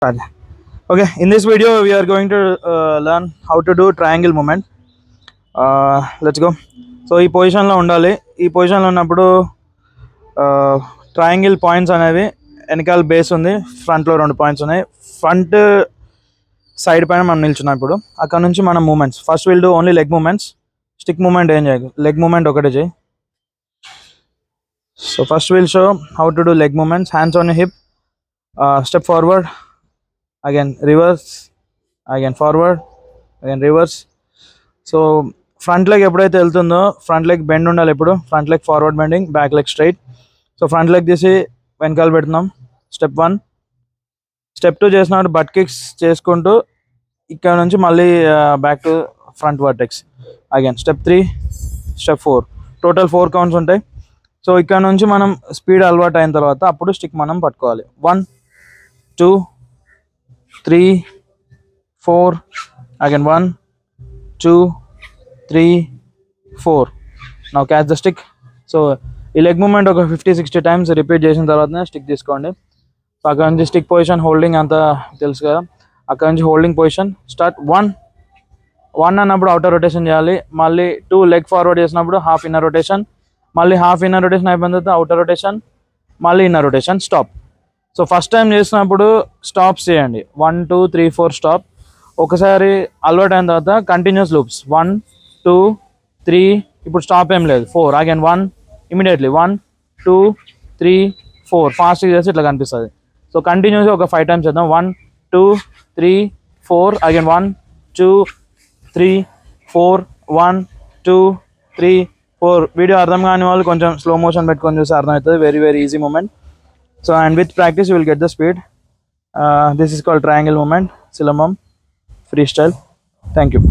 Start. Okay, in this video we are going to learn how to do triangle movement. Let's go. So ఈ పొజిషన్లో ఉండాలి. ఈ పొజిషన్లో ఉన్నప్పుడు ట్రయాంగిల్ పాయింట్స్ అనేవి వెనకాల బేస్ ఉంది, ఫ్రంట్లో 2 పాయింట్స్ ఉన్నాయి. ఫ్రంట్ సైడ్ పైన మనం నిల్చున్నాం. ఇప్పుడు అక్కడ నుంచి మనం movements first will do only leg movements. Stick movement ఏం చేయదు, లెగ్ మూమెంట్ ఒకటే చేయి. So first will show how to do leg movements. Hands on hip, step forward, again reverse, again forward, again reverse. So front leg ఎప్పుడైతే వెళ్తుందో front leg bend ఉండాలి. ఎప్పుడు front leg forward bending, back leg straight. So front leg తీసి వెనకాల పెడుతున్నాం. Step 1. Step 2 చేసినప్పుడు but kicks చేసుకుంటూ ఇక్కడ నుంచి మళ్ళీ back to front vertex. Again step 3, step 4. Total 4 counts ఉంటాయి. సో ఇక్కడ నుంచి మనం స్పీడ్ అలవాటు అయిన తర్వాత అప్పుడు స్టిక్ మనం పట్టుకోవాలి. 1 2 3 4, again 1 2 3 4. now catch the stick. So ఈ లెగ్ మూమెంట్ ఒక 50-60 టైమ్స్ రిపీట్ చేసిన తర్వాతనే స్టిక్ తీసుకోండి. సో అక్కడ నుంచి స్టిక్ పొజిషన్, హోల్డింగ్ అంతా తెలుసు కదా. అక్కడ నుంచి హోల్డింగ్ పొజిషన్ స్టార్ట్. 1 అన్నప్పుడు అవుటర్ రొటేషన్ చేయాలి. మళ్ళీ 2 లెగ్ ఫార్వర్డ్ చేసినప్పుడు హాఫ్ ఇన్నర్ రొటేషన్, మళ్ళీ హాఫ్ ఇన్నర్ రొటేషన్ అయిపోయిన తర్వాత అవుటర్ రొటేషన్, మళ్ళీ inner rotation, stop. So first time చేసినప్పుడు స్టాప్స్ చేయండి. 1 2 3 4 స్టాప్. ఒకసారి అలవాటు అయిన తర్వాత కంటిన్యూస్ లూప్స్. 1 2 3, ఇప్పుడు స్టాప్ ఏం లేదు. 4, అగైన్ 1, ఇమీడియట్లీ 1 2 3 4. ఫాస్ట్గా చేసి ఇట్లా కనిపిస్తుంది. సో కంటిన్యూస్గా ఒక 5 టైమ్స్ చేద్దాం. 1 2 3 4, అగైన్ 1 2 3 4, 1 2 3 4. వీడియో అర్థం కాని వాళ్ళు కొంచెం స్లో మోషన్ పెట్టుకొని చూస్తే అర్థమవుతుంది. Very very easy movement. So and with practice you will get the speed. This is called triangle movement, Silambam freestyle. Thank you.